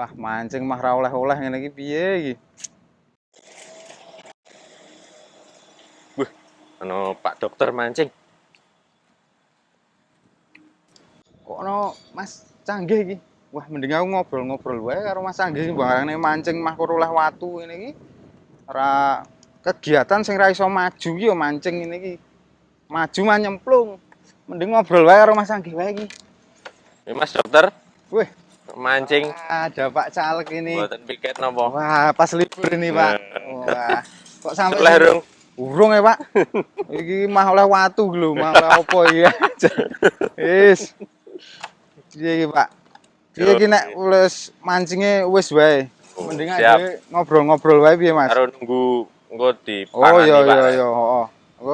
Wah, mancing mah ra oleh-oleh ngene iki piye iki? Wih, ono Pak Dokter mancing. Kok ono Mas Canggih iki? Wah, mending aku ngobrol-ngobrol wae karo Mas Canggih barangnya mancing mah kok oleh watu ngene iki. Ora kegiatan sing ra iso maju iki ya mancing ngene iki. Maju mah nyemplung. Mending ngobrol wae karo Mas Canggih wae iki. Ini Mas Dokter Wih, mancing. ada Pak Caleg ini. Mboten piket napa? Wah, pas libur ini, Pak. Nah, Wah, kok sampai soleh sini? dong. Urung ya, Pak. Iki mah oleh watu lho, mah oleh opo iki. Wis. Piye iki, Pak? Piye iki nek wis mancinge wis wae. Oh, Mending siap. aja ngobrol-ngobrol wae piye, Mas? Karo nunggu engko Oh dipangani iya Pak. iya iya, heeh. Aku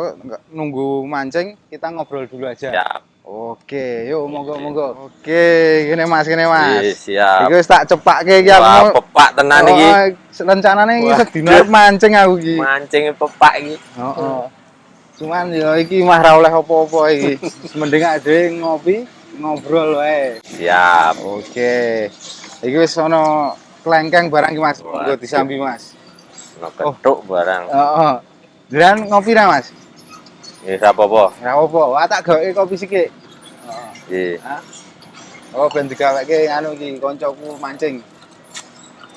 nunggu mancing, kita ngobrol dulu aja. Siap. Oke, yuk monggo. Oke, gini Mas, gini Mas. Siap. Iki wis tak cepakke iki aku Wah, mau. pepak tenan iki. Rencanane iki Wah, sedina arep mancing aku iki. Mancing pepak iki. Heeh. Cuman ya iki mah ra oleh apa-apa iki. Mending ade ngopi, ngobrol wae. Siap. Oke. Iki wis ana klengkeng barang iki Mas. Monggo Waduh. disambi Mas. Ono kethuk barang. Heeh. Jiran ngopi ra Mas? Nggih apa-apa. Ra apa, wah tak gaweke kopi sithik. Heeh. Nggih. Hah? Oh, ben digaweke anu iki kancaku mancing.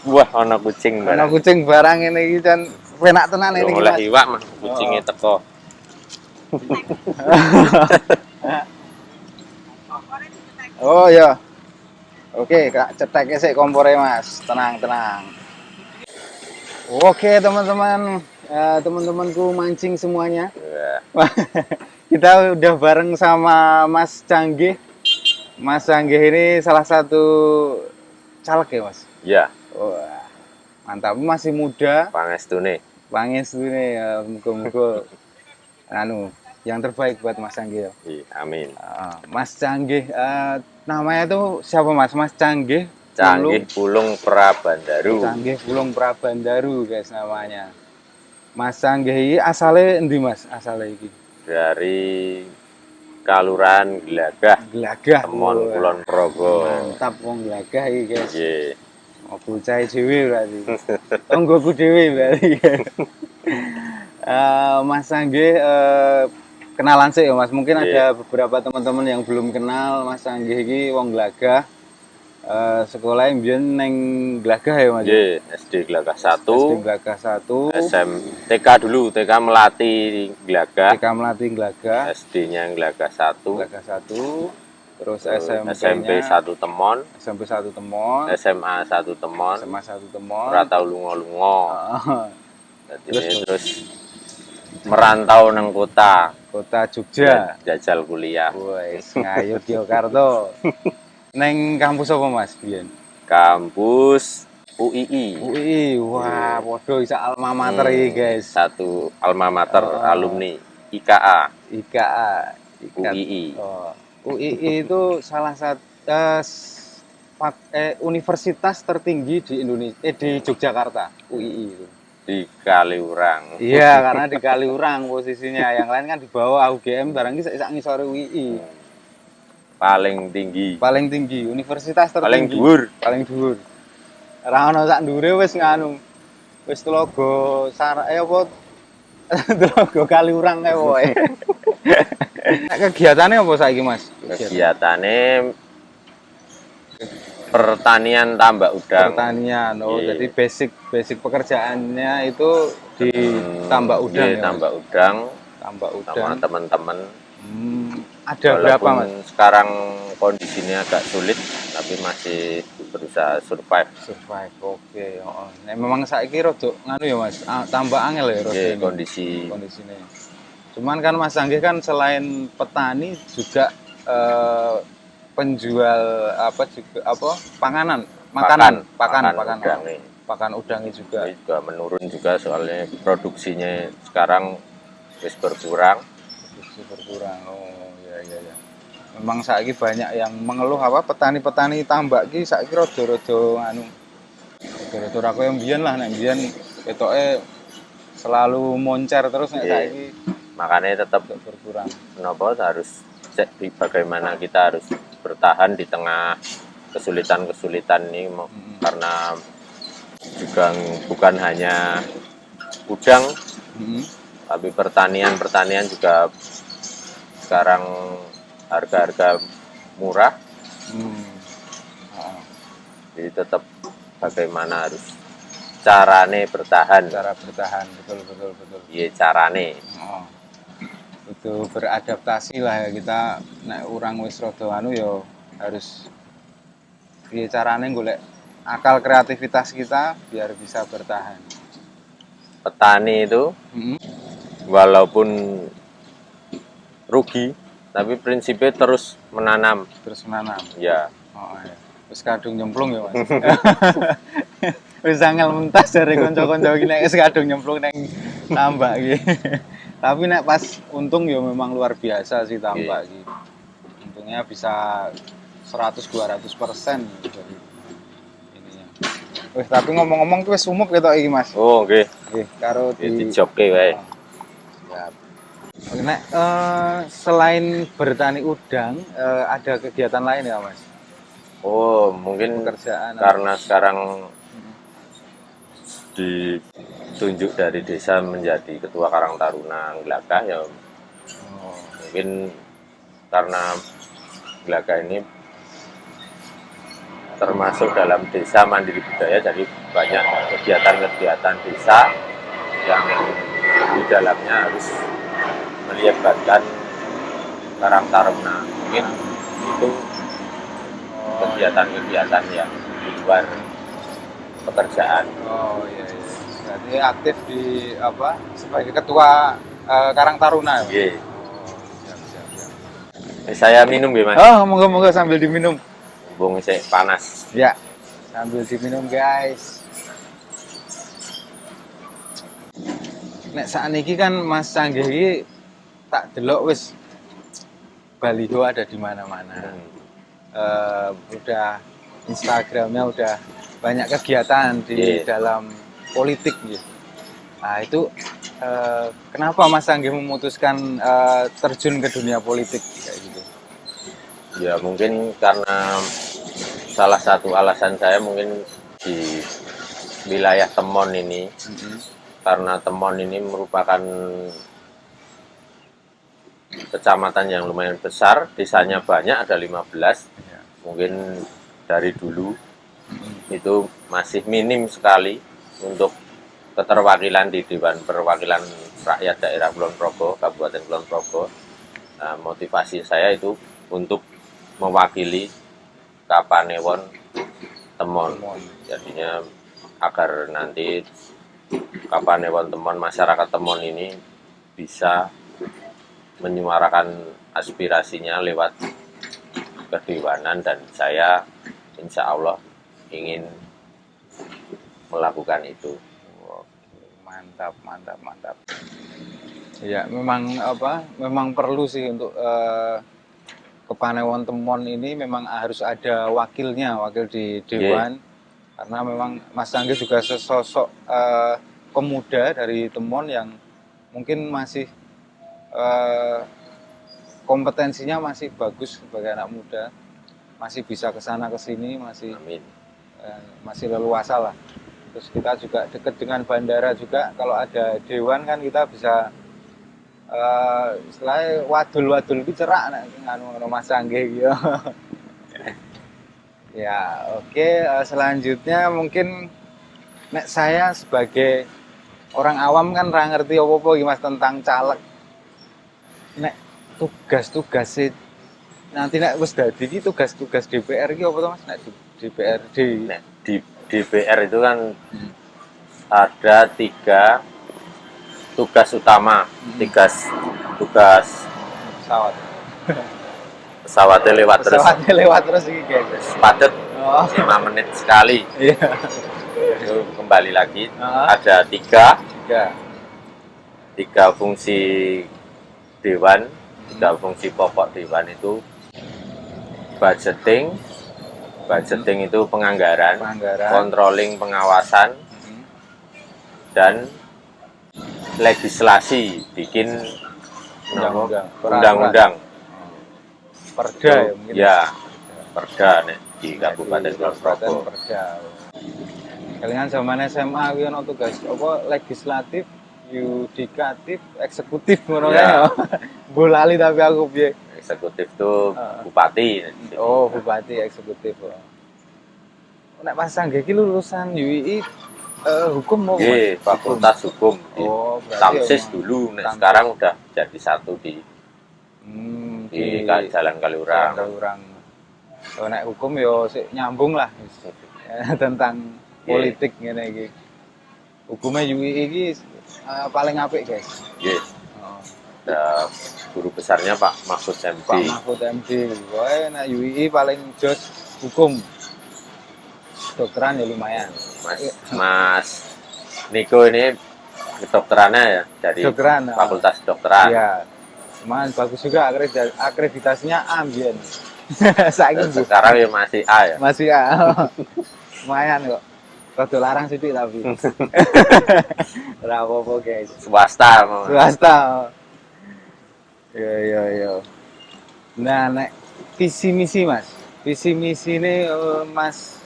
Wah, ono kucing Ana barang. kucing barang ngene iki dan penak tenan Durung ini iki oleh Mas. iwak mah kucinge teko. Oh iya. Oke, Kak, cetek sik kompore Mas. Tenang. Oke, teman-teman, teman-temanku mancing semuanya. Wah, Kita udah bareng sama Mas Canggih. Mas Canggih ini salah satu caleg ya, Mas? iya, Wah, mantap. Masih muda, pangestune. pangestune ya, muga-muga anu yang terbaik buat Mas Canggih ya. Iya, amin. Mas Canggih, namanya tuh siapa Mas? Mas Canggih Canggih Pulung Prabandaru. Canggih Pulung Prabandaru guys namanya. Mas Canggih ini asalnya endi Mas? Asalnya iki? Dari Kalurahan Glagah, Glagah. Temon Wah, Kulon Progo. mantap wong Glagah iki guys. Nggih. Oh, bocah dhewe berarti. Tonggoku dhewe berarti. Mas Canggih kenalan sih ya Mas. Mungkin Nggih. ada beberapa teman-teman yang belum kenal Mas Canggih iki wong Glagah. Sekolahnya mbiyen neng Glagah ya Mas. Nggih, SD Glagah 1. SD Glagah 1. TK dulu, TK Melati Glagah. TK Melati Glagah. SD-nya Glagah 1. Glagah 1. Terus SMP 1 Temon. SMP 1 Temon. SMA 1 Temon. SMA 1 Temon. Ora tau lunga-lunga. Terus merantau nang kota Jogja. jajal kuliah. Wes Ngayogyakarta. Neng kampus apa Mas biyen? Kampus UII. UI. Wah, podo isa alma mater iki, guys. Satu alma mater alumni IKA. IKA. UII. UII itu salah satu universitas tertinggi di Indonesia, di Yogyakarta. UII itu. Di Kaliurang. Iya, karena di Kaliurang posisinya. Yang lain kan di bawah UGM, barang iki sak ngisore UII. Paling tinggi. Paling tinggi, universitas tertinggi. Paling dhuwur. Ora ono sak ndure wis nganu. Wis telogo apa telogo Kaliurang kae wae. Nek kegiatane apa saiki, Mas? Kegiatane pertanian tambak udang. Pertanian. Oh, jadi basic pekerjaannya itu di tambak udang ya. Tambak udang. Tambak udang. Sama teman-teman. Ada walaupun berapa Mas? Sekarang kondisinya agak sulit, tapi masih berusaha survive. Oke. Nah, memang saiki rodok nganu ya Mas, tambah angel ya rodok kondisinya. Cuman kan Mas Canggih kan selain petani juga penjual makanan udang. Pakan udangnya juga. Ini juga menurun juga soalnya produksinya sekarang wis berkurang. Oh iya. Memang saiki banyak yang mengeluh petani-petani tambak iki saiki rada-rada anu. Rada-rada ora koyo mbiyen lah, nek mbiyen ketoke selalu moncer terus nek saiki makanya tetap berkurang. Kenapa harus bagaimana kita harus bertahan di tengah kesulitan-kesulitan ini karena juga bukan hanya udang, tapi pertanian juga sekarang harga-harga murah. Jadi tetap bagaimana harus carane bertahan. Cara bertahan, betul. Iya carane. Itu beradaptasi lah ya, kita nek urang wis rada anu ya harus piye carane golek akal kreativitas kita biar bisa bertahan. Petani itu walaupun rugi, tapi prinsipnya terus menanam. Terus menanam. Ya. Ya. Wis kadung nyemplung ya, Mas. Wis angel mentas dari kanca-kanca iki nek wis kadung nyemplung nang tambak iki. Tapi nek pas untung ya memang luar biasa sih tambak iki. Untungnya bisa 100-200% dari ininya. Wih, tapi ngomong-ngomong wis sumuk ketok iki, Mas. Oh, nggih. Nggih, karo di jokke wae. Siap. Nek selain bertani udang, ada kegiatan lain ya, Mas? Oh, mungkin Pekerjaan karena sekarang ditunjuk dari desa menjadi ketua Karang Taruna Glagah ya. Mungkin karena Glagah ini termasuk dalam desa mandiri budaya, jadi banyak kegiatan-kegiatan desa yang di dalamnya harus melibatkan Karang Taruna. Mungkin itu kegiatan-kegiatan yang di luar pekerjaan. Oh iya. Berarti aktif di apa sebagai ketua Karang Taruna. Iya. Siap. Saya minum ya, Mas. Oh, monggo sambil diminum. Mumpung sih panas. Ya, sambil diminum guys. Nek sakniki kan Mas Canggih iki tak delok wis baliho ada di mana-mana. Udah Instagramnya udah banyak kegiatan di dalam politik gitu. Nah itu kenapa Mas Canggih memutuskan terjun ke dunia politik kayak gitu? Ya mungkin karena salah satu alasan saya mungkin di wilayah Temon ini, karena Temon ini merupakan kecamatan yang lumayan besar, desanya banyak, ada 15. Mungkin dari dulu itu masih minim sekali untuk keterwakilan di Dewan Perwakilan Rakyat Daerah Kulon Progo, Kabupaten Kulon Progo. Nah, motivasi saya itu untuk mewakili Kapanewon Temon. Jadinya agar nanti Kapanewon Temon, masyarakat Temon ini bisa menyuarakan aspirasinya lewat kedewanan, dan saya insya Allah ingin melakukan itu. Mantap. Ya memang perlu sih untuk Kapanewon Temon ini memang harus ada wakilnya, wakil di dewan. Karena memang Mas Canggih juga sesosok pemuda dari Temon yang mungkin masih kompetensinya masih bagus sebagai anak muda, masih bisa kesana kesini, masih leluasa lah. Terus kita juga dekat dengan bandara juga, kalau ada dewan kan kita bisa istilahnya wadul itu cerak nganu Mas Canggih gitu. Ya oke, selanjutnya mungkin nek saya sebagai orang awam kan ra ngerti apa-apa Mas tentang caleg. Nek tugas-tugas nanti nek wis dadi iki tugas-tugas DPR iki apa to Mas? Nek DPRD. Nek di DPR itu kan ada 3 tugas utama, tugas pesawatnya lewat terus. Pesawatnya lewat terus iki guys. Padet 5 menit sekali. Iya. Itu kembali lagi ada 3 fungsi dewan, 3 fungsi pokok dewan itu budgeting itu penganggaran, controlling pengawasan, dan legislasi, bikin undang-undang. Perda ya mungkin. Ya, perda nih. di Kabupaten Kulon Kabupaten Progo. Perda. Kelingan zaman SMA kuwi ono tugas apa legislatif, yudikatif, eksekutif ngono Iya. kae. Mbok lali tapi aku piye. Eksekutif tuh Heeh. bupati. Oh, bupati eksekutif. Nek pas Sanggeh iki lulusan UII hukum mau Iya, Fakultas Hukum di Oh, berarti Tamsis emang dulu. Nah, Tamsis. sekarang udah jadi satu di di Jalan Kaliurang. Kaliurang. So, nek hukum yo sik nyambung lah tentang politik ngene iki. Hukumnya UII iki paling apik, guys. Iya. Oh, Ada guru besarnya Pak Mahfud MD. Pak Mahfud MD. Wae nek UII paling jos hukum. Kedokteran ya lumayan. Mas Niko ini kedokterannya ya dari Kedokteran, Fakultas Kedokteran. Iya. Cuman bagus juga akreditasinya A mbiyen. Saiki Bu. Sekarang ya masih A ya. Masih A. Lumayan kok. Rada larang sithik tapi. Ora apa-apa, guys. Swasta mau. Swasta. Yo. Nah, nek visi misi Mas. Visi misi ini Mas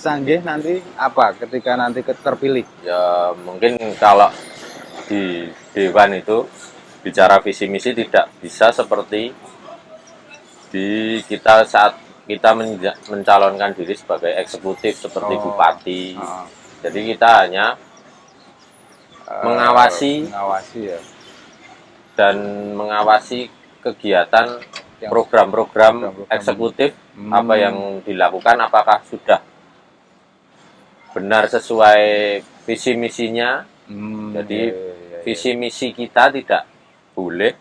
Sanggeh nanti apa ketika nanti terpilih? Ya mungkin kalau di Dewan itu bicara visi misi tidak bisa seperti di kita saat kita mencalonkan diri sebagai eksekutif seperti bupati. Jadi kita hanya mengawasi ya. Dan mengawasi kegiatan program-program eksekutif apa yang dilakukan, apakah sudah benar sesuai visi misinya. Jadi visi misi kita tidak boleh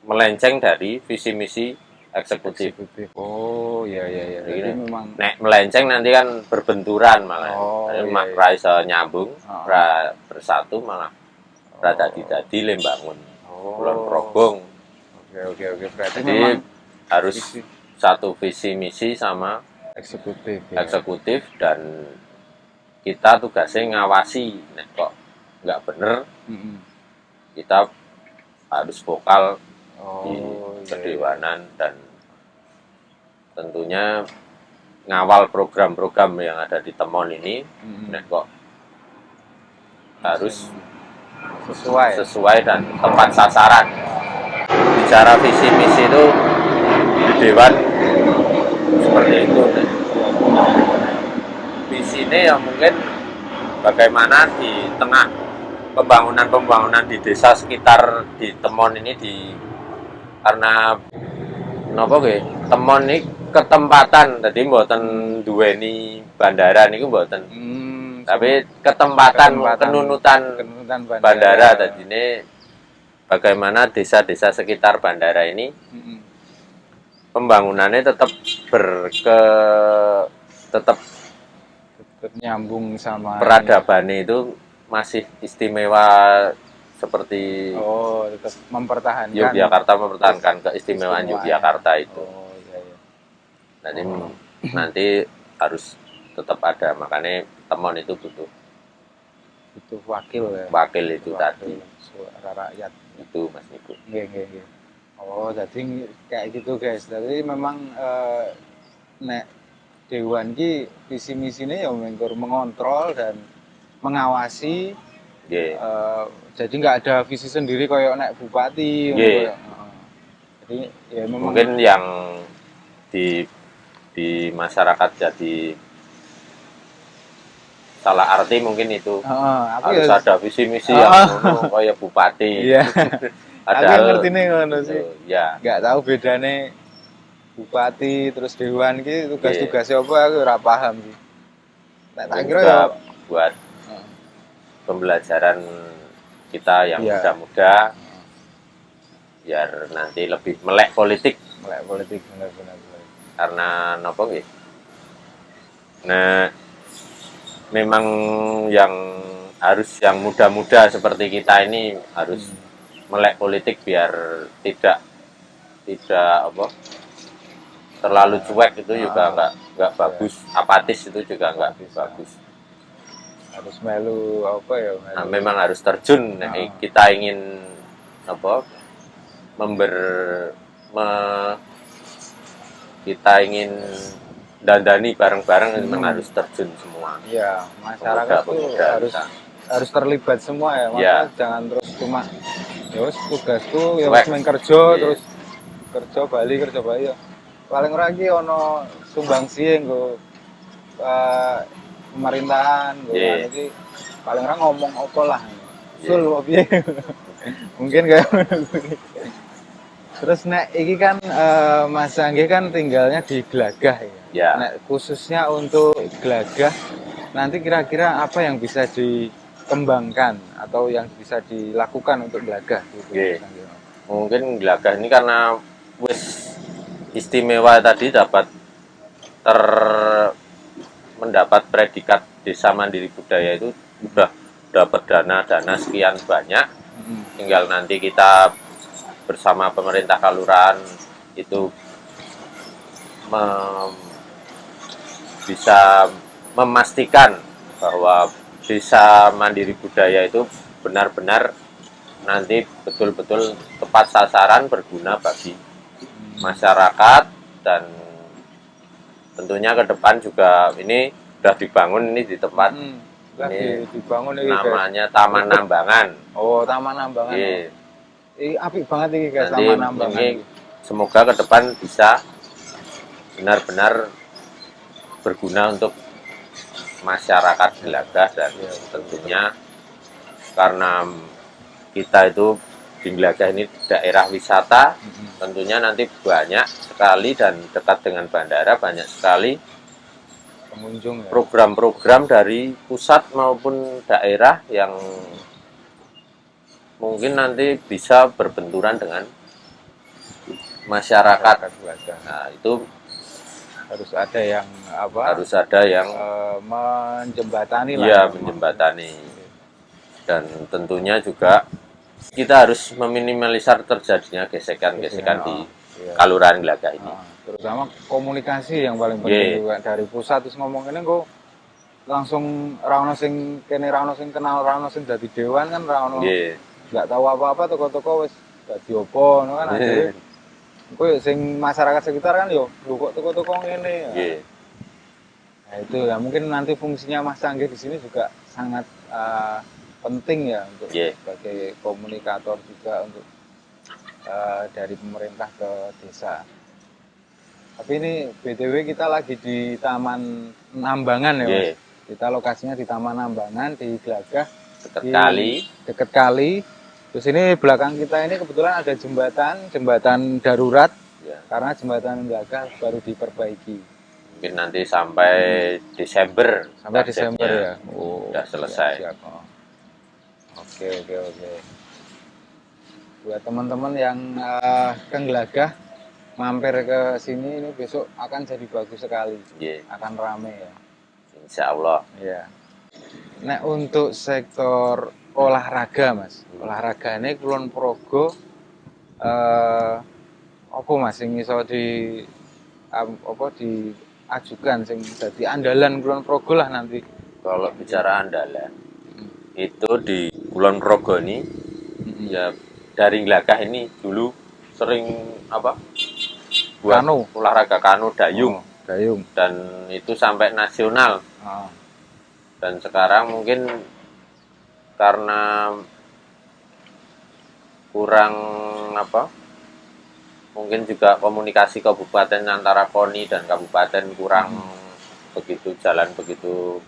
melenceng dari visi misi eksekutif. Oh iya. Jadi memang nek melenceng nanti kan berbenturan malah. Ra iso nyambung, ra bersatu malah ra dadi lembangun. Kulon Progo. Oke. Berarti Jadi memang harus satu visi misi sama eksekutif. Eksekutif dan kita tugasnya ngawasi. Nek kok nggak bener, kita harus vokal di kedewanan dan tentunya ngawal program-program yang ada di Temon ini. Nek kok harus sesuai dan tepat sasaran. Bicara visi misi itu di Dewan seperti itu. Visi ini yang mungkin bagaimana di tengah pembangunan di desa sekitar di Temon ini karena napa nggih Temon ini ketempatan, jadi mboten duweni bandara niku mboten. Tapi ketempatan kenunutan bandara tadi ini bagaimana desa-desa sekitar bandara ini pembangunannya tetap tetap nyambung sama peradabannya itu masih istimewa seperti tetap mempertahankan Yogyakarta mempertahankan keistimewaan Yogyakarta itu. Nanti harus tetap ada, makanya Temon itu butuh wakil ya. Wakil itu tadi. Suara rakyat itu Mas Niko. Nggih. Jadi kayak gitu guys. Jadi memang nek Dewan ki visi misinya ya mengontrol dan mengawasi. Jadi nggak ada visi sendiri kayak nek bupati. Jadi ya memang mungkin yang di masyarakat jadi salah arti mungkin itu harus ada visi misi yang kayak bupati. Iya. Ada ngerti nih ngono sih. Ya. Nggak tahu bedanya bupati terus dewan ki tugas-tugasnya apa aku ora paham sih. Nek tak kira ya buat pembelajaran kita yang muda-muda biar nanti lebih melek politik benar. Karena nopo nggih. Nah, memang yang muda-muda seperti kita ini harus melek politik biar tidak terlalu cuek, itu juga nggak bagus. Apatis itu juga nggak bagus. Harus melu Nah, memang harus terjun. Kita ingin kita ingin dandani bareng-bareng memang harus terjun semua. Iya, masyarakat tuh Pemuda-pemuda harus kita. harus terlibat semua ya. Iya. Maksudnya jangan terus cuma ya wis tugasku ya wis Cuek. main kerja Iya. terus kerja bali ya. Paling ora iki ono sumbangsi nggo pemerintahan nggo Iya. anu iki paling ora ngomong apa lah. Iya. Sul kok piye. Mungkin kayak terus nek iki kan Mas Anggi kan tinggalnya di Glagah ya. Ya. Nek khususnya untuk Glagah nanti kira-kira apa yang bisa dikembangkan atau yang bisa dilakukan untuk Glagah gitu. Iya. Mas Anggi? Mungkin Glagah ini karena wis istimewa tadi mendapat predikat desa mandiri budaya itu udah dapat dana sekian banyak. Tinggal nanti kita bersama pemerintah kelurahan itu bisa memastikan bahwa desa mandiri budaya itu benar-benar nanti betul-betul tepat sasaran, berguna bagi masyarakat, dan tentunya ke depan juga ini sudah dibangun ini di tempat Lagi dibangun ini namanya Taman Nambangan. Oh, Taman Nambangan. Iya. Ini apik banget ini guys, Nanti Taman Nambangan. ini semoga ke depan bisa benar-benar berguna untuk masyarakat Glagah, dan tentunya karena kita itu di Glagah ini daerah wisata, tentunya nanti banyak sekali dan dekat dengan bandara banyak sekali Pengunjung ya. program-program dari pusat maupun daerah yang mungkin nanti bisa berbenturan dengan masyarakat. Nah, itu harus ada yang apa? harus ada yang menjembatani lah. ya menjembatani. Dan tentunya juga kita harus meminimalisir terjadinya gesekan-gesekan di Kelurahan Glagah ini. Terutama komunikasi yang paling penting juga dari pusat terus ngomong ini kok langsung ra ono sing kene ra ono sing kenal, ra ono sing dadi dewan kan ra ono. Nggak tahu apa-apa toko-toko wis dadi opo ngono kan akhirnya. Kok sing masyarakat sekitar kan yo lho kok toko-toko ngene. Nah itu ya mungkin nanti fungsinya Mas Anggi di sini juga sangat penting ya untuk sebagai komunikator juga untuk dari pemerintah ke desa. Tapi ini BTW kita lagi di Taman Nambangan ya Mas. Kita lokasinya di Taman Nambangan di Glagah. Deket kali. Terus ini belakang kita ini kebetulan ada jembatan darurat. Karena jembatan Glagah baru diperbaiki. Mungkin nanti sampai Desember. Sampai Desember ya. Sudah selesai. Siap. Oke. Buat teman-teman yang ke Glagah mampir ke sini ini besok akan jadi bagus sekali. Akan rame ya. Insya Allah. Iya. Nah untuk sektor olahraga Mas, olahraga ini Kulon Progo apa Mas yang iso diajukan sing dadi andalan Kulon Progo lah nanti. Kalau bicara andalan itu di Kulon Progo ini ya dari Glagah ini dulu sering buat olahraga kano dayung. Dan itu sampai nasional. Dan sekarang mungkin karena kurang mungkin juga komunikasi kabupaten antara KONI dan kabupaten kurang begitu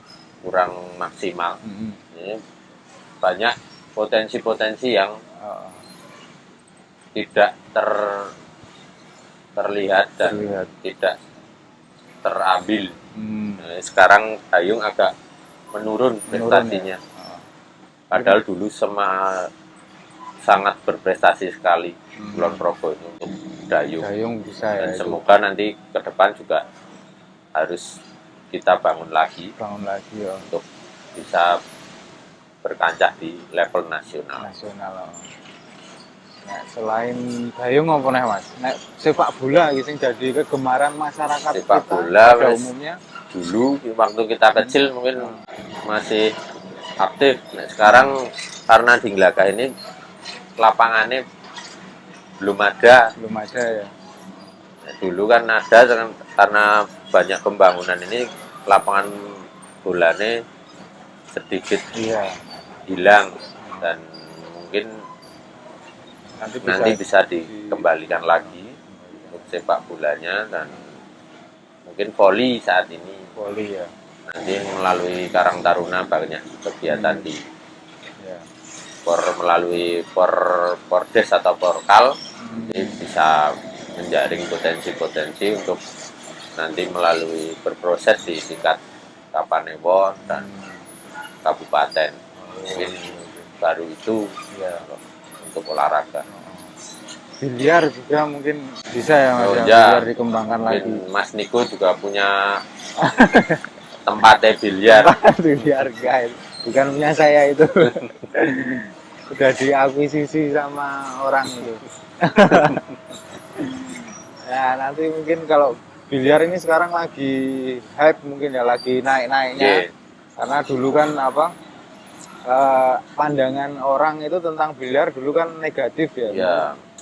kurang maksimal. Ini banyak potensi-potensi yang tidak terlihat dan tidak terambil. Sekarang dayung agak menurun prestasinya. Padahal dulu sangat berprestasi sekali Kulon Progo itu untuk dayung bisa dan ya, semoga nanti ke depan juga harus kita bangun lagi ya. Untuk bisa berkancah di level nasional. Nah, selain dayung apa nih Mas? Nah, sepak bola sing jadi kegemaran masyarakat sepak kita bola pada umumnya. Dulu waktu kita kecil mungkin masih aktif. Nah, sekarang karena di Glagah ini lapangannya belum ada ya. Nah, dulu kan ada karena banyak pembangunan ini lapangan bolanya sedikit Iya, hilang dan mungkin nanti nanti bisa di dikembalikan lagi untuk sepak bolanya dan mungkin voli saat ini voli ya. nanti melalui Karang Taruna banyak kegiatan di Ya. melalui Pordes atau Porkal Hmm. jadi bisa menjaring potensi-potensi untuk nanti melalui berproses di tingkat Kapanewon dan kabupaten mungkin baru itu Ya. untuk olahraga. Biliar juga mungkin bisa ya Mas Oh ya, ya, biliar dikembangkan mungkin lagi. Mas Niko juga punya tempatnya biliar. Tempat biliar guys, bukan punya saya itu. Udah diakuisisi sama orang itu. Ya nanti mungkin kalau biliar ini sekarang lagi hype mungkin ya, lagi naik-naiknya. Yeah. Karena dulu kan apa, pandangan orang itu tentang biliar dulu kan negatif ya. Ya.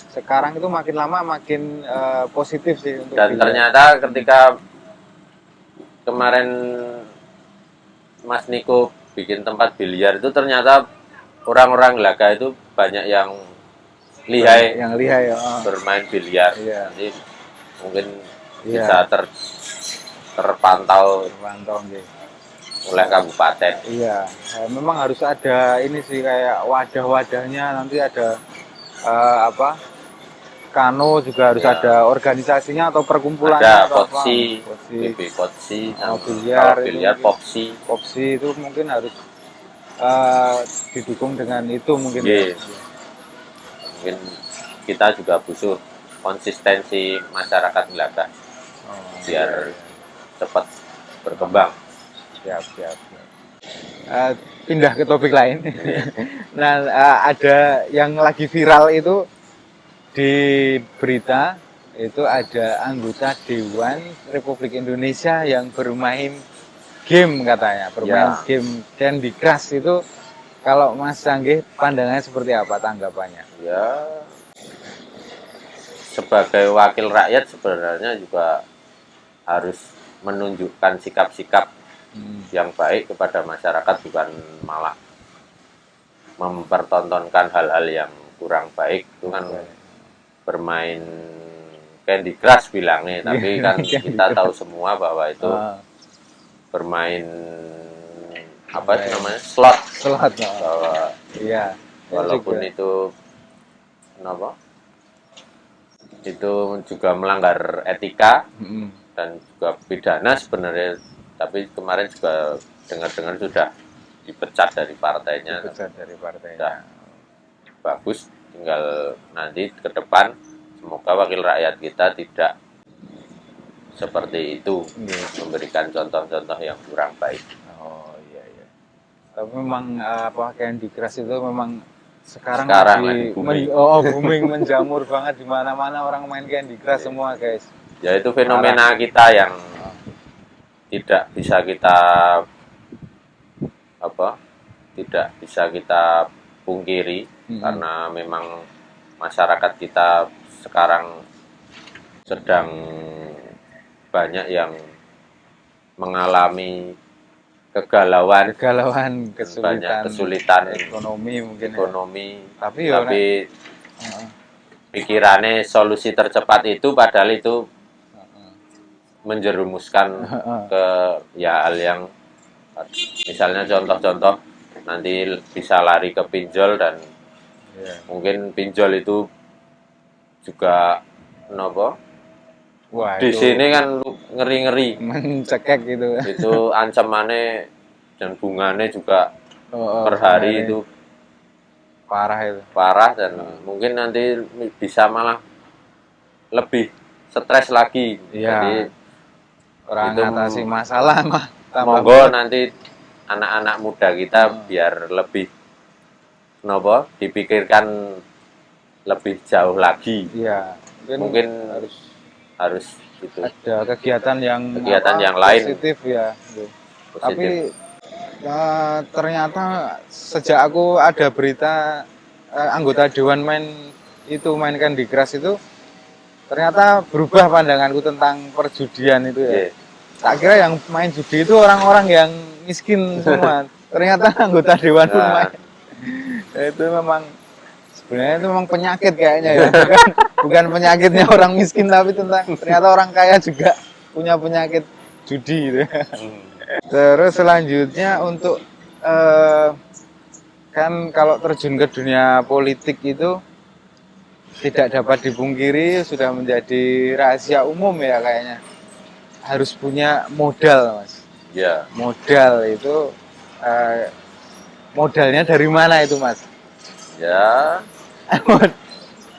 Sekarang itu makin lama makin positif sih untuk Dan biliar. ternyata ketika kemarin Mas Niko bikin tempat biliar itu ternyata orang-orang Laga itu banyak yang lihai Yang lihai ya. bermain biliar. Iya. Jadi mungkin Iya. bisa terpantau Terpantau gitu. oleh kabupaten. Iya, memang harus ada ini sih kayak wadah-wadahnya, nanti ada apa, kano juga harus Ya. ada organisasinya atau perkumpulannya Ada atau Potsi, apa. BB Potsi, Oh, kalau biliar itu biliar mungkin. Popsi. Popsi itu mungkin harus didukung dengan itu mungkin ya. Yeah. Mungkin kita juga butuh konsistensi masyarakat Belanda Oh, biar iya. cepat berkembang. Siap, siap. Pindah ke topik lain. Iya. Nah, ada yang lagi viral itu di berita, itu ada anggota Dewan Republik Indonesia yang bermain game katanya, bermain Ya. game Candy Crush itu. Kalau Mas Canggih pandangannya seperti apa tanggapannya? Ya, sebagai wakil rakyat sebenarnya juga harus menunjukkan sikap-sikap yang baik kepada masyarakat, bukan malah mempertontonkan hal-hal yang kurang baik. Itu kan bermain Candy Crush bilangnya, tapi kan kita tahu semua bahwa itu bermain apa sih namanya, slot. Bahwa Iya. walaupun itu kenapa? Itu juga melanggar etika dan juga pidana sebenarnya, tapi kemarin juga dengar-dengar sudah dipecat dari partainya. Sudah bagus, tinggal nanti ke depan semoga wakil rakyat kita tidak seperti itu, memberikan contoh-contoh yang kurang baik. Oh iya iya. Tapi memang apa, Candy Crush itu memang sekarang lagi booming. Booming menjamur banget, di mana-mana orang main Candy Crush semua guys. Ya itu fenomena kita yang tidak bisa kita tidak bisa kita pungkiri, karena memang masyarakat kita sekarang sedang banyak yang mengalami kegalauan, banyak kesulitan ekonomi mungkin. Tapi pikirannya solusi tercepat itu, padahal itu menjerumuskan ke hal yang misalnya contoh-contoh nanti bisa lari ke pinjol, dan mungkin pinjol itu juga di sini kan ngeri-ngeri, mencekek gitu. Itu ancamannya dan bunganya juga per hari itu parah, dan mungkin nanti bisa malah lebih stres lagi. Jadi orang atasi masalah mah monggo nanti anak-anak muda kita biar lebih dipikirkan lebih jauh lagi. Iya, mungkin harus gitu. Ada kegiatan yang lain positif ya. Positif. Tapi ternyata sejak aku ada berita anggota dewan main Candy Crush itu ternyata berubah pandanganku tentang perjudian itu ya. Nggih. Tak kira yang main judi itu orang-orang yang miskin semua. Ternyata anggota dewan pun Nah, main. Itu memang sebenarnya itu memang penyakit kayaknya ya. Bukan penyakitnya orang miskin tapi ternyata orang kaya juga punya penyakit judi gitu. Terus selanjutnya untuk kan kalau terjun ke dunia politik itu tidak dapat dipungkiri sudah menjadi rahasia umum ya kayaknya. Harus punya modal, Mas. ya, Modal itu modalnya dari mana itu, Mas? ya.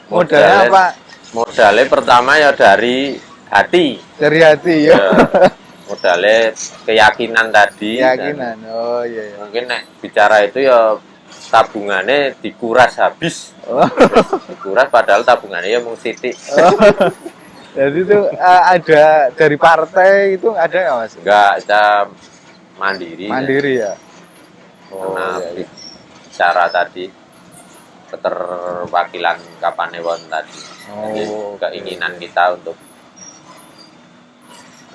Modalnya apa? Modalnya pertama ya dari hati. Dari hati ya. Ya, modalnya keyakinan tadi. Keyakinan. Dan Oh iya ya. mungkin nek bicara itu ya tabungannya dikuras habis. Oh. Dikuras padahal tabungannya ya mau sitik. Oh. Jadi itu ada dari partai itu ada nggak, Mas? Enggak, kita mandiri. Mandiri ya. Oh Karena iya, iya. bicara tadi keterwakilan Kapanewon tadi. Jadi Oh, keinginan kita untuk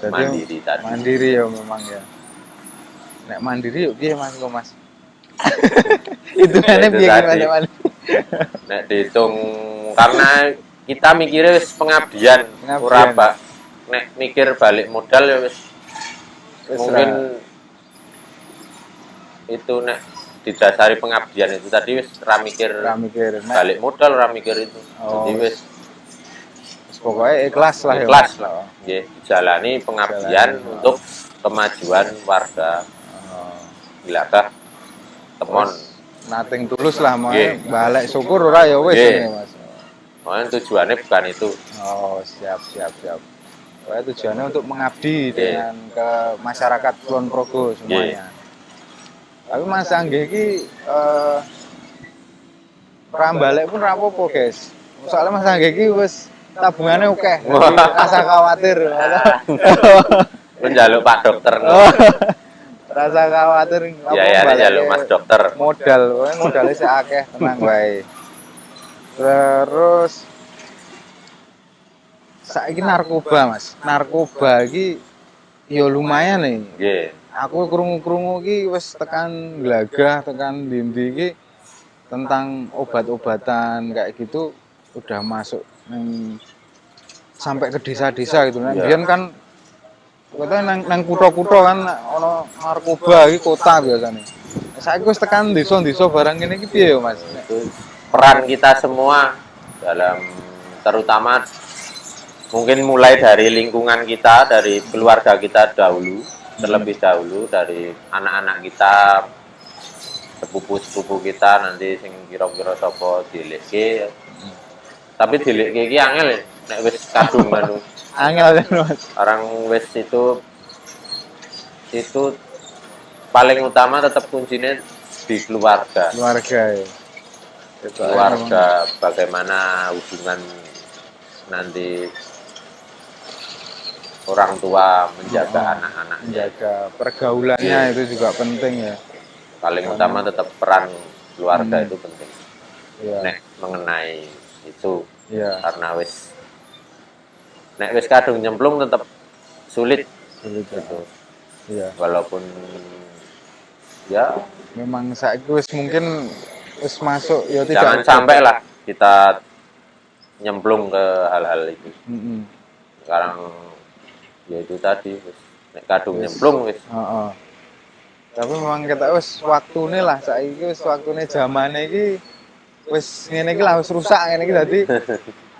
jadi mandiri tadi. mandiri ya memang ya. Nek mandiri yuk piye Mas kok Mas? Itu Ya, kan itu piye tadi. gimana? Nek dihitung karena kita mikirnya wis pengabdian, Pengabdian. ora Pak. Nek mikir balik modal ya wis mungkin itu nek didasari pengabdian itu tadi wis ora mikir mikir. Nek balik modal, ora mikir itu. Oh, Jadi wis pokoknya ikhlas lah ya. ikhlas Mas. lah. Nggih, dijalani pengabdian Jalani. untuk kemajuan warga. Oh. Gilakah temon. Nating tulus lah mau Nggih. balik syukur ora ya wis Nggih. ini Mas. Makanya tujuannya bukan itu. Oh, siap. Pokoknya tujuannya untuk mengabdi Nggih. dengan ke masyarakat Kulon Progo semuanya. Tapi Mas Anggi iki rambalik pun rapopo, guys. Soalnya Mas Anggi iki wis tabungannya oke. Jadi rasa khawatir. Menjaluk Pak Dokter. Oh. Rasa khawatir Ya njaluk Mas Dokter. modal, pokoknya modalnya sih akeh, tenang wae. Terus saiki narkoba, Mas. Narkoba iki ya lumayan nih. Nggih. Aku krungu-krungu iki wis tekan Glagah, tekan ndi iki tentang obat-obatan kayak gitu udah masuk sampai ke desa-desa gitu. Nah, Iya. biyen kan katanya nang kutha-kutha kan ana narkoba iki kota biasanya. Saiki wis tekan desa-desa barang ngene iki piye ya, Mas? Itu peran kita semua dalam terutama mungkin mulai dari lingkungan kita, dari keluarga kita dahulu, terlebih dahulu dari anak-anak kita, sepupu-sepupu kita nanti sing kira-kira sapa dilekke. Tapi dilekke iki angel ya, nek wis kadung anu. Angel kan, Mas. Orang wis itu paling utama tetap kuncinya di keluarga. Keluarga ya. Keluarga bagaimana hubungan nanti orang tua menjaga anak-anaknya. Menjaga pergaulannya itu juga penting ya. Paling utama tetap peran keluarga itu penting. Iya. Nek mengenai itu Iya. karena nek wis kadung nyemplung tetap sulit Sulit ya. gitu. Iya. Walaupun ya Memang saiki wis mungkin wis masuk ya tidak jangan sampai lah kita nyemplung ke hal-hal itu. Mm-mm. Sekarang ya itu tadi wis nek kadung nyemplung wis Heeh. Tapi memang kita wis waktune lah saiki wis waktune zamane iki wis ngene iki lah wis rusak ngene iki dadi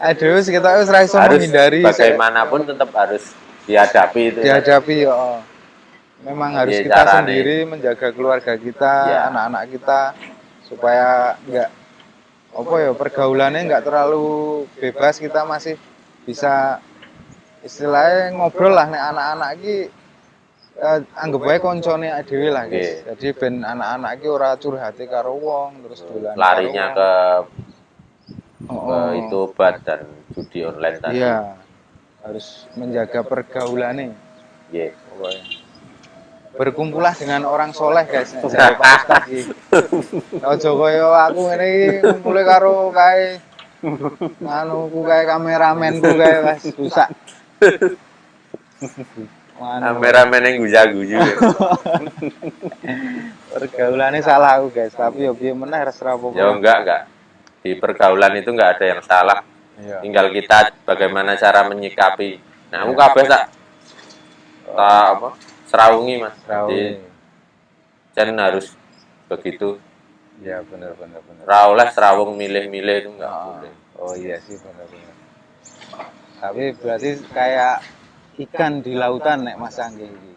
aduh wis kita wis ra iso harus menghindari bagaimanapun tetap harus dihadapi itu. dihadapi ya. Memang harus Iya, kita carane. sendiri menjaga keluarga kita, Ya. anak-anak kita supaya enggak apa ya pergaulannya enggak terlalu bebas, kita masih bisa istilahnya ngobrol lah nek anak-anak iki anggap wae koncone dhewe lah guys. Nggih. Jadi ben anak-anak iki ora curhate karo wong terus dolan. Larinya ke Oh, itu obat dan judi online tadi. iya. Harus menjaga pergaulannya. Nggih. Pokoknya. Berkumpulah dengan orang soleh guys, nek jare Pak Ustaz iki. Ojo kaya aku ngene iki kumpule karo kae Anu ku kayak kameramenku kayak Mas rusak. Kameramen yang guja-guju. Pergaulannya salah aku guys, tapi ya piye meneh ras rapopo. Ya enggak. Di pergaulan itu enggak ada yang salah. Iya. Tinggal kita bagaimana cara menyikapi. Nah, aku kabeh tak apa? Serawungi, Mas. Jadi Chen harus begitu. Ya benar. Ra oleh serawung milih-milih itu enggak boleh. Oh iya sih benar. Tapi berarti kayak ikan di lautan nek Mas Anggi iki.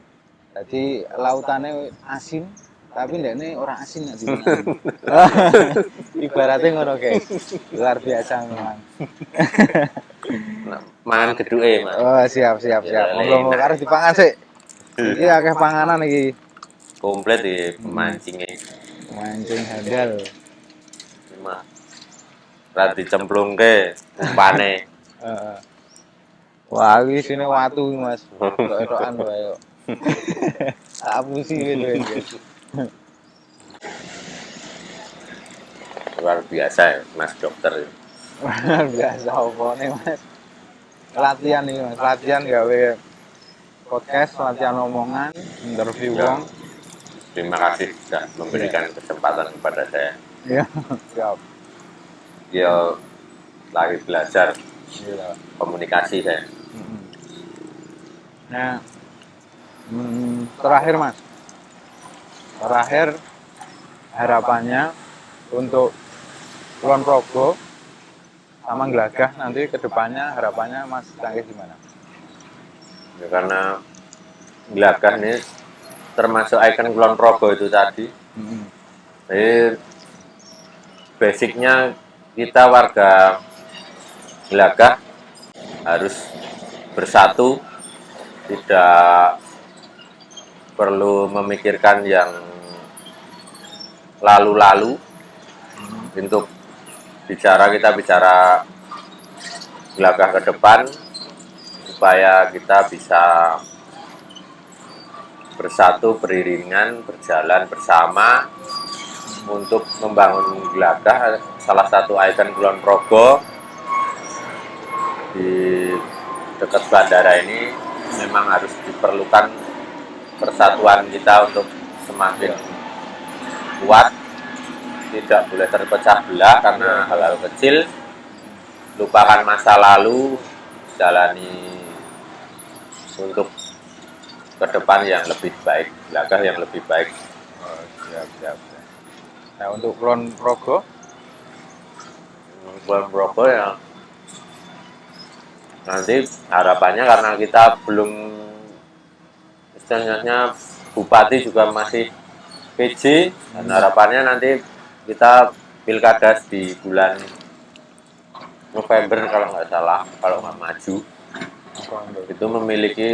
Jadi lautannya asin, tapi ndekne orang asin nek dipangan. Ibaratnya ngono guys. Luar biasa memang. Nah, mangan geduke, Mas. Oh siap. Ngomong harus dipangan sih. Iki akeh panganan iki. Komplit di pemancingnya. Mancing handal. Cuma ra dicemplungke umpane. Heeh. Wah, iki sini watu Mas. Tok-tokan wae yo. Apusi gitu guys. Luar biasa ya, Mas dokter. Biasa apa nih Mas? Latihan nih Mas, latihan gawe podcast, latihan omongan, interview Ya. wong. Terima kasih sudah memberikan kesempatan kepada saya. Iya, siap. Ya lagi belajar Iya. komunikasi saya. Nah, terakhir Mas. Terakhir harapannya untuk Kulon Progo sama Glagah nanti ke depannya harapannya Mas Cangkih gimana? Ya, karena Glagah ini termasuk ikon Kulon Progo itu tadi. Jadi basicnya kita warga Glagah harus bersatu, tidak perlu memikirkan yang lalu-lalu. Untuk kita bicara Glagah ke depan supaya kita bisa bersatu, beriringan, berjalan bersama untuk membangun Glagah, salah satu ikon Kulon Progo di dekat bandara ini. Memang harus diperlukan persatuan kita untuk semakin kuat, tidak boleh terpecah belah karena hal-hal kecil. Lupakan masa lalu, jalani untuk ke depan yang lebih baik, Glagah yang lebih baik. Oh, siap. Nah, untuk Kulon Progo Kulon Progo ya nanti harapannya karena kita belum istilahnya bupati juga masih PJ, dan harapannya nanti kita pilkada di bulan November kalau nggak salah, kalau nggak maju itu memiliki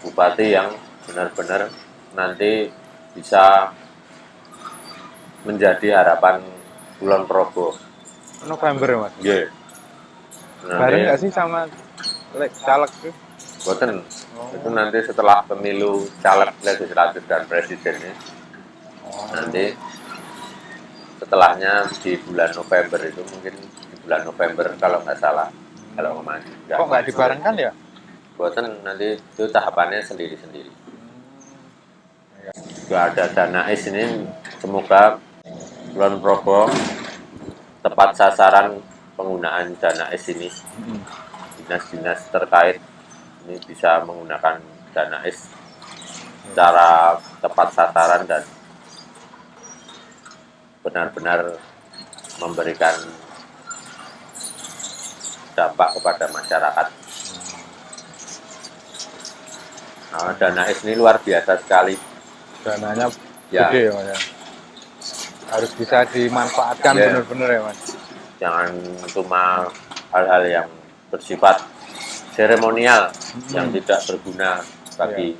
bupati yang benar-benar nanti bisa menjadi harapan Kulon Progo. November ya Mas? Iya. Bareng nggak sih sama caleg tuh? Boten. Itu nanti setelah pemilu caleg, legislatif dan presiden ini. Nanti setelahnya di bulan November itu, mungkin di bulan November kalau nggak salah, kalau maju. Kok nggak dibarengkan ya? Boten, nanti itu tahapannya sendiri-sendiri. Nggak ada dana ini, semoga Kulon Progo tepat sasaran penggunaan dana ini. Dinas-dinas terkait ini bisa menggunakan dana secara tepat sasaran dan benar-benar memberikan dampak kepada masyarakat. Nah, dana ini luar biasa sekali. Dananya Ya. gede ya Mas ya. Harus bisa dimanfaatkan Ya. benar-benar ya Mas. Jangan cuma hal-hal yang bersifat seremonial yang tidak berguna bagi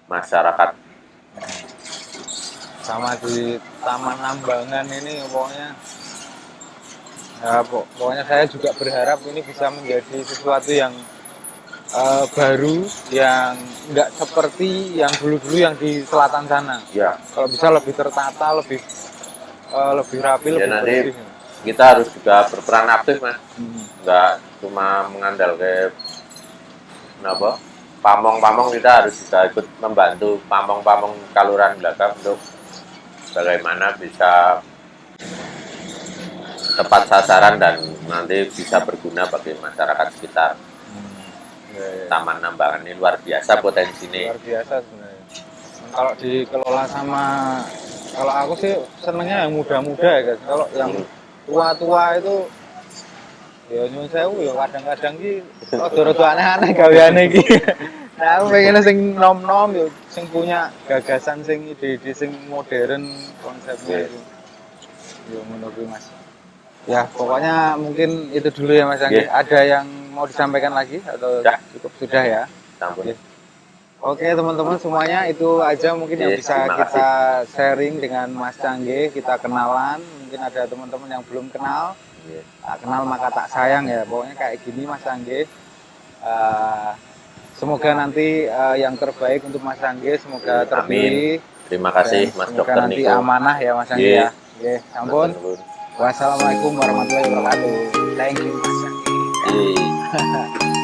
masyarakat. Sama di Taman Nambangan ini pokoknya ya, pokoknya saya juga berharap ini bisa menjadi sesuatu yang baru, yang nggak seperti yang dulu-dulu yang di selatan sana. Ya, Kalau bisa lebih tertata, lebih rapi, Ya, lebih nanti bersih. kita harus juga berperan aktif mas, nggak cuma mengandalkan apa pamong-pamong, kita harus juga ikut membantu pamong-pamong kaluran belakang untuk bagaimana bisa tepat sasaran dan nanti bisa berguna bagi masyarakat sekitar. Ya, ya. Taman Nambangan ini luar biasa potensinya. Luar biasa sebenarnya. Kalau dikelola sama, kalau aku sih senengnya yang muda-muda ya guys. Kalau yang tua-tua itu ya nyuwun sewu ya kadang-kadang ki rada-rada aneh-aneh gaweane iki. Nah, aku pengen sing nom-nom yo sing punya gagasan sing ide-ide sing modern konsepnya itu. Yo ngono kuwi Mas. Ya, pokoknya mungkin itu dulu ya Mas Anggi. Ada yang mau disampaikan lagi atau Sudah. cukup sudah ya? Sampun. Oke teman-teman semuanya itu aja mungkin yang bisa Terima kasih. kita sharing dengan Mas Cangge, kita kenalan. Mungkin ada teman-teman yang belum kenal, tak kenal maka tak sayang ya. Pokoknya kayak gini Mas Cangge. Semoga nanti yang terbaik untuk Mas Cangge, semoga terpilih. Terima kasih Dan Mas semoga Dokter nanti Niko. amanah ya Mas Cangge ya. Oke, ampun. Nuwun. Wassalamualaikum warahmatullahi wabarakatuh. Thank you Mas Cangge. Iya.